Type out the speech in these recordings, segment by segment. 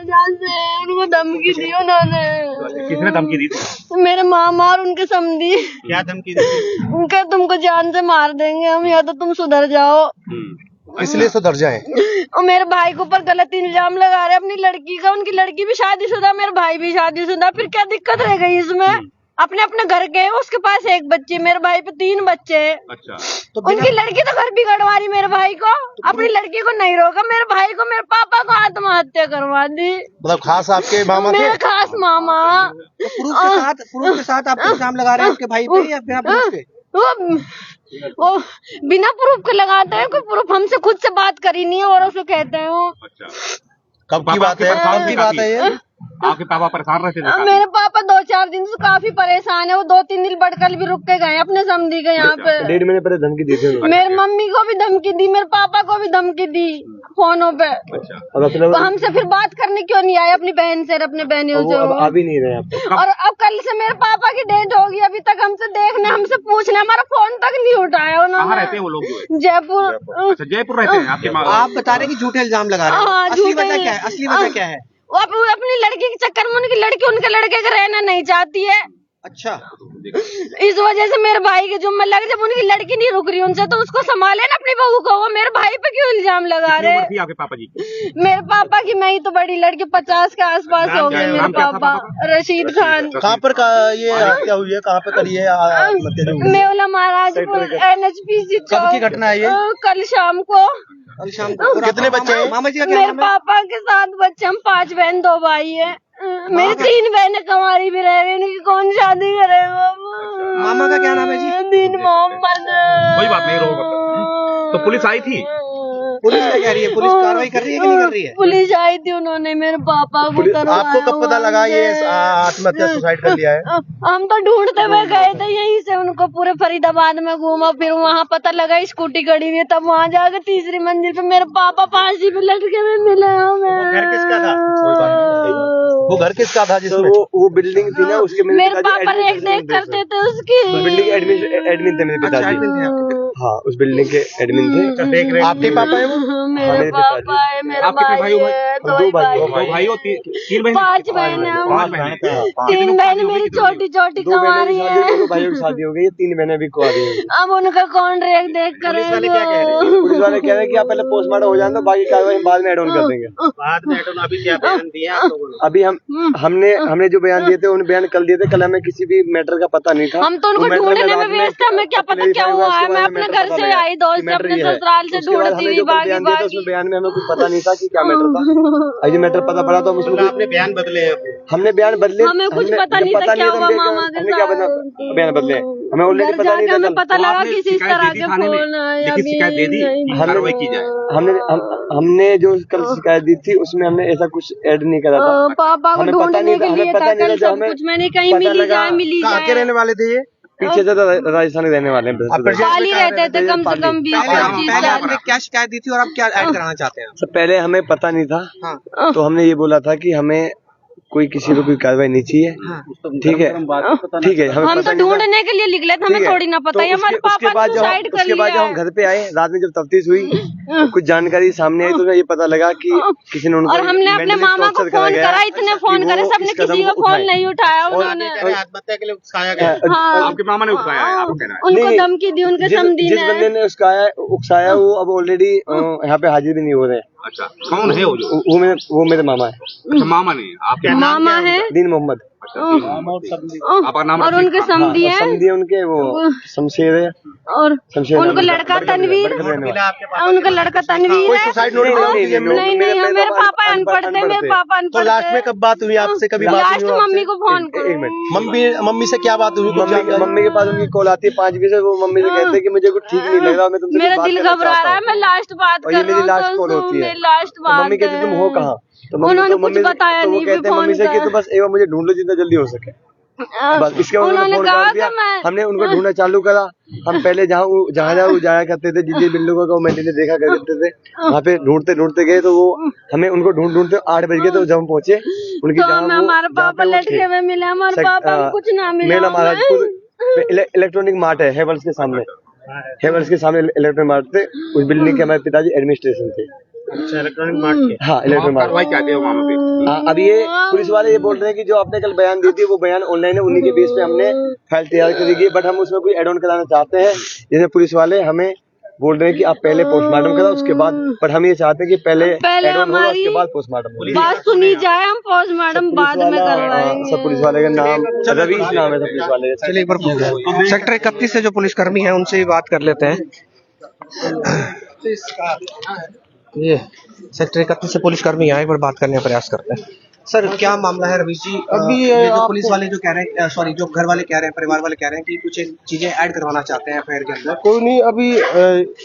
उनको धमकी दी उन्होंने। किसने धमकी दी थी? मेरे मामा और उनके समधी। क्या धमकी दी थी? उनके तुमको जान से मार देंगे हम, या तो तुम सुधर जाओ। इसलिए सुधर जाए। और मेरे भाई के ऊपर गलत इल्जाम लगा रहे अपनी लड़की का। उनकी लड़की भी शादीशुदा, मेरे भाई भी शादीशुदा। फिर क्या दिक्कत रह गई इसमें? अपने अपने घर के, उसके पास एक बच्ची, मेरे भाई पे 3 बच्चे। अच्छा। तो उनकी लड़की तो घर बिगड़वा रही मेरे भाई को, अपनी लड़की को नहीं रोका। मेरे भाई को, मेरे पापा को आत्महत्या करवा दी। मतलब खास आपके मामा थे? मेरे खास मामा। तो प्रूफ के साथ आप इल्जाम लगा रहे हैं आपके भाई पे या बिना प्रूफ के? वो बिना प्रूफ के लगाते हैं। कोई प्रूफ हमसे खुद से बात करी नहीं है और उसे कहते हैं वो। अच्छा। कब की बात है? कब की बात है ये? आपके पापा परेशान रहते थे? मेरे पापा 2-4 दिन से काफी परेशान है। वो 2-3 दिन बढ़कर भी रुक के गए अपने समधी के यहाँ पे। 1.5 महीने पहले धमकी दी थी उन्होंने। मेरी मम्मी को भी धमकी दी, मेरे पापा को भी धमकी दी फोनों पे। अच्छा। तो हमसे फिर बात करने क्यों नहीं आए अपनी बहन से, अपने बहनियों से? अब आ भी नहीं रहे आप। और अब कल से मेरे पापा की डेट होगी, अभी तक हमसे देखने, हमसे पूछने, हमारा फोन तक नहीं उठाया कहाँ उन्होंने। रहते हैं वो लोग? जयपुर। अच्छा, जयपुर रहते हैं आपके माँ? आप बता रहे कि झूठे इल्जाम लगा रहे हाँ, हैं। असली झूठे। वजह क्या है? असली वजह क्या है? वो अपनी लड़की के चक्कर में उनकी लड़की उनके लड़के का रहना नहीं चाहती है। अच्छा। इस वजह से मेरे भाई के जुम्मे लगे। जब उनकी लड़की नहीं रुक रही उनसे, तो उसको संभाले ना अपनी बहू को। वो मेरे भाई पे क्यों इल्जाम लगा रहे? कितनी उम्र थी आपके पापा जी की? मेरे पापा की, मैं ही तो बड़ी लड़की, 50 के आसपास हो गए मेरे नाम क्या था पापा। रशीद खान। कहाँ पर ये हत्या हुई है? कहाँ पे करी है? मेवला महाराजपुर, NHPC चौक। कब की घटना है ये? कल शाम को। कल शाम को। और कितने बच्चे हैं? मामा जी का क्या मेरे नाम है? पापा के 7 बच्चे, हम 5 बहन 2 भाई है। मेरी 3 बहनें कमारी भी रह गई, उनकी कौन शादी करेगा? मामा का क्या नाम है जी? दीन मोहम्मद। कोई बात नहीं, रोको। तो पुलिस आई थी? पुलिस क्या कह रही है? पुलिस कार्रवाई कर रही है कि नहीं कर रही है? पुलिस आई थी, उन्होंने मेरे पापा को करवाया। आपको कब पता लगा ये आत्महत्या सुसाइड कर लिया है? हम तो ढूंढते हुए गए थे यहीं से उनको, पूरे फरीदाबाद में घूमा, फिर वहाँ पता लगा स्कूटी खड़ी हुई है। तब वहाँ जाकर 3री मंजिल पे मेरे पापा फांसी पे लटके हुए मिले हमें। घर किसका था? वो घर किसका था जिसमें? वो बिल्डिंग थी ना, उसके मेरे पापा रेख देख करते थे उसकी। बिल्डिंग एडमिन थे मेरे पिताजी। हाँ, उस बिल्डिंग के एडमिन थे। देख रहे आपके पापा है वो? मेरे पापा है, मेरा आप कितने भाई है, 2 भाई। 2 भाई हो? 3 बहन? 5 बहन है। 5 बहन। 3 बहनें मेरी छोटी छोटी 2 कमा रही है। 2 भाइयों की शादी हो गई है, 3 बहनें भी कुंवारी हैं। अब उनका कौन रेख देख पुलिस वाले करेगा? क्या कह रहे हैं? पुलिस वाले कह रहे हैं कि आप पहले पोस्टमार्टम हो जाए, तो बाकी कार्रवाई हम बाद में एड ऑन कर देंगे। बाद में एडोन अभी क्या बयान दिया आप लोगों ने? अभी हमने जो बयान दिए थे उन बयान कल दिए थे। कल हमें किसी भी मैटर का पता नहीं था। हम तो उनको ढूंढने में व्यस्त थे, हमें क्या पता क्या हुआ है। मैं अपने घर से आई, दोस्त से, अपने ससुराल से ढूंढती हुई भागी भागी। उसमें बयान में हमें कुछ पता नहीं था कि क्या मैटर था। ये मैटर पता पड़ा तो हम उसमें आपने बयान बदले हैं? हमने बयान बदले। हमें कुछ पता नहीं था क्या हुआ मामा के हमने क्या साथ। बयान बदले? हमें ऑलरेडी पता नहीं था। हमें पता लगा किसी इस तरह के फोन लेकिन शिकायत दे दी, कार्रवाई की जाए। हमने जो कल शिकायत दी थी उसमें हमने ऐसा कुछ ऐड नहीं करा था। पापा को ढूंढने के लिए था कल सब कुछ। मैंने कहीं मिली जाए, मिली कहाँ के जाए। रहने वाले थे ये? पीछे से तो राजस्थान के रहने वाले हैं। पाली रहते थे कम से कम 20-25 पहले साल। आपने क्या शिकायत दी थी और आप क्या ऐड कराना चाहते हैं? सब पहले हमें पता नहीं था। हाँ। तो हमने ये बोला था कि हमें कोई किसी को कोई कार्रवाई नहीं चाहिए। ठीक है, ठीक है। हम तो ढूंढने के लिए निकले थे, हमें थोड़ी ना पता है हमारे पापा ने सुसाइड कर उसके बाद जब लिया हम घर पे आए, रात में जब तफ्तीश हुई, कुछ जानकारी सामने आई, तो हमें ये पता लगा कि किसी ने उनको और हमने अपने मामा को फोन करा, इतने फोन करे, सबने किसी का फोन नहीं उठाया। उन्होंने आत्महत्या के लिए उकसाया गया। आपके मामा ने उठाया है, आपको कहना है? उनको धमकी दी उनके समधी जिस बंदे ने उकसाया वो अब ऑलरेडी यहाँ पे हाजिर भी नहीं हो रहे हैं। अच्छा, कौन है वो? वो मेरे मामा है। अच्छा, मामा नहीं, आपके मामा है दीन मोहम्मद। आपका नाम? और उनके समधी है, समधी है उनके, वो शमशेर है। और शमशेर उनका लड़का तनवीर, उनका लड़का तनवीर कोई है। सुसाइड नोट नहीं, मेरे पापा अनपढ़ थे, मेरे पापा तो अनपढ़ लास्ट थे। में कब बात हुई आपसे? कभी बात लास्ट हुई मम्मी को फोन एक करो। मिनट। मम्मी से क्या बात हुई? मम्मी के पास उनकी कॉल आती है 5 बजे से। वो मम्मी से कहते हैं कि मुझे कुछ ठीक नहीं लग रहा, मैं तुमसे मेरा बात दिल करना घबरा चाहता रहा है, हूं। मैं लास्ट बात और कर ये रहा मेरी लास्ट हूँ। कॉल होती है। मेरी लास्ट तो बात मम्मी कहती तुम हो कहाँ? तो उन्होंने कुछ बताया नहीं, कहते हैं मम्मी से कि तो बस एक बार मुझे ढूंढ लो जितना जल्दी हो सके। बस इसके बाद उन्होंने फोन कहा कर दिया। हमने उनको ढूंढना चालू करा। हम पहले जहाँ जाया करते थे, जिस बिल्डिंगों को मैंने देखा करते थे, वहाँ पे ढूंढते गए। तो वो हमें उनको ढूंढते 8 बज गए। तो जब हम पहुंचे उनकी हमारे पापा लटके हुए मिले, हमारे पापा को कुछ ना मिला। मेला महाराजपुर इलेक्ट्रॉनिक मार्ट है, हेवल्स के सामने। हेवल्स के सामने इलेक्ट्रॉनिक मार्ट थे। उस बिल्डिंग के हमारे पिताजी एडमिनिस्ट्रेशन थे। इलेक्ट्रॉनिक मार्ट के। हाँ, इलेक्ट्रॉनिक मार्ट। कार्रवाई चाहते हो वहाँ पे? हाँ, अब ये पुलिस वाले ये बोल रहे हैं कि जो आपने कल बयान दी थी वो बयान ऑनलाइन है, उन्हीं के बेस पे हमने फाइल तैयार करी, बट हम उसमें कोई एड ऑन कराना चाहते हैं। जैसे पुलिस वाले हमें बोल रहे हैं कि आप पहले पोस्टमार्टम कराओ उसके बाद, पर हम ये चाहते हैं कि पहले एड ऑन होगा उसके बाद पोस्टमार्टम होगा। बात सुनी जाए, हम पोस्टमार्टम बाद में करवाएंगे। सब पुलिस वाले का नाम रवीश नाम है, सब पुलिस वाले का। चलिए एक बार सेक्टर 31 से जो पुलिसकर्मी हैं उनसे भी बात कर लेते हैं। ये सेक्टर 31 से पुलिसकर्मी यहाँ एक बार बात करने का प्रयास करते हैं। सर क्या मामला है रवीश जी? अभी ये जो पुलिस वाले जो कह रहे हैं, सॉरी जो घर वाले कह रहे हैं, परिवार वाले कह रहे हैं कि कुछ चीजें ऐड करवाना चाहते हैं एफआईआर के अंदर। कोई नहीं, अभी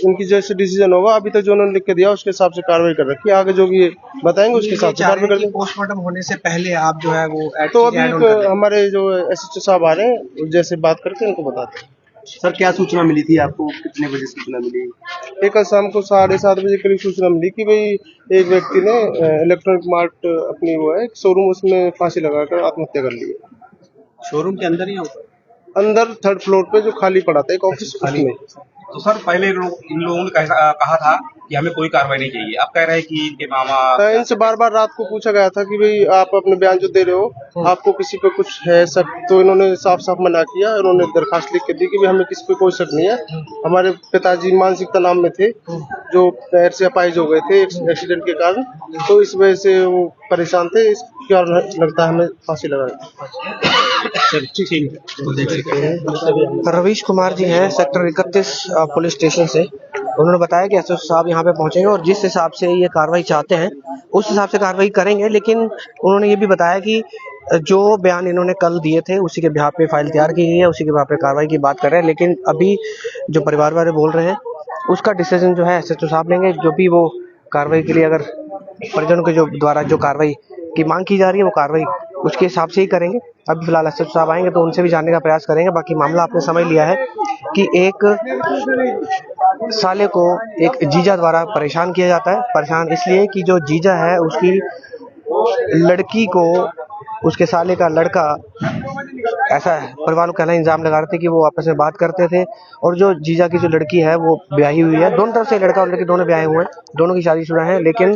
इनकी जैसे डिसीजन होगा, अभी तक जो उन्होंने लिख के दिया उसके हिसाब से कार्रवाई कर रखी है, आगे जो भी बताएंगे उसके हिसाब से कार्रवाई कर देंगे। पोस्टमार्टम होने से पहले आप जो है वो तो अभी हमारे जो एसएचओ साहब आ रहे हैं, जैसे बात करके उनको बताते हैं। सर क्या सूचना मिली थी आपको, कितने बजे सूचना मिली? एक कल शाम को 7:30 बजे करीब सूचना मिली कि भाई एक व्यक्ति ने इलेक्ट्रॉनिक मार्ट अपनी वो है शोरूम, उसमें फांसी लगाकर आत्महत्या कर ली है। शोरूम के अंदर या अंदर 3rd फ्लोर पे जो खाली पड़ा था एक ऑफिस, उसमें। तो सर पहले इन लोगों ने कहा था कि हमें कोई कार्रवाई नहीं चाहिए, अब कह रहे हैं कि इनके मामा। इनसे बार बार रात को पूछा गया था कि भाई आप अपने बयान जो दे रहे हो, आपको किसी पे कुछ है शक, तो इन्होंने साफ साफ मना किया। उन्होंने दरखास्त लिख के दी कि भाई हमें किसी पे कोई शक नहीं है। हमारे पिताजी मानसिक तनाव में थे, जो पैर से अपाहिज हो गए थे एक्सीडेंट के कारण, तो इस वजह से वो परेशान थे, इस कारण लगता है हमें फांसी लगाई। रवीश कुमार जी हैं सेक्टर 31 पुलिस स्टेशन से। उन्होंने बताया कि एसएसओ साहब यहाँ पे पहुंचेंगे और जिस हिसाब से ये कार्रवाई चाहते हैं उस हिसाब से कार्रवाई करेंगे, लेकिन उन्होंने ये भी बताया कि जो बयान इन्होंने कल दिए थे उसी के बिहाफ पे फाइल तैयार की गई है, उसी के बिहाफ पे कार्रवाई की बात कर रहे हैं। लेकिन अभी जो परिवार वाले बोल रहे हैं उसका डिसीजन जो है एसएचओ साहब लेंगे। जो भी वो कार्रवाई के लिए अगर परिजनों के जो द्वारा जो कार्रवाई की मांग की जा रही है वो कार्रवाई उसके हिसाब से ही करेंगे। अभी फिलहाल एसएचओ साहब आएंगे तो उनसे भी जानने का प्रयास करेंगे। बाकी मामला आपने समझ लिया है कि एक साले को एक जीजा द्वारा परेशान किया जाता है। परेशान इसलिए कि जो जीजा है उसकी लड़की को उसके साले का लड़का, ऐसा है परिवार को कहना, इल्जाम लगा रहे थे कि वो आपस में बात करते थे। और जो जीजा की जो लड़की है वो ब्याही हुई है, दोनों तरफ से लड़का और लड़की दोनों ब्याहे हुए हैं, दोनों की शादीशुदा है। लेकिन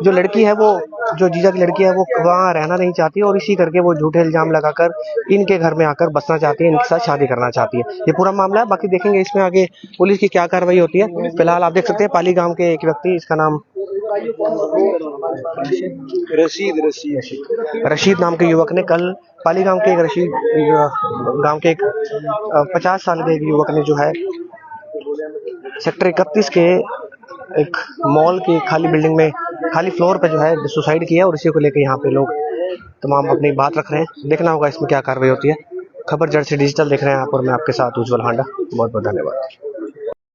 जो लड़की है वो, जो जीजा की लड़की है वो वहाँ रहना नहीं चाहती और इसी करके वो झूठे इल्जाम लगाकर इनके घर में आकर बसना चाहती है, इनके साथ शादी करना चाहती है। ये पूरा मामला है। बाकी देखेंगे इसमें आगे पुलिस की क्या कार्रवाई होती है। फिलहाल आप देख सकते हैं पाली गाँव के एक व्यक्ति, इसका नाम रशीद नाम के युवक ने कल पाली गांव के एक गांव के एक 50 साल के एक युवक ने जो है सेक्टर 31 के एक मॉल की खाली बिल्डिंग में खाली फ्लोर पे जो है सुसाइड किया और इसी को लेकर यहाँ पे लोग तमाम अपनी बात रख रहे हैं। देखना होगा इसमें क्या कार्रवाई होती है। खबर जड़ से डिजिटल देख रहे हैं यहाँ पर, मैं आपके साथ उज्जवल हांडा। बहुत बहुत धन्यवाद।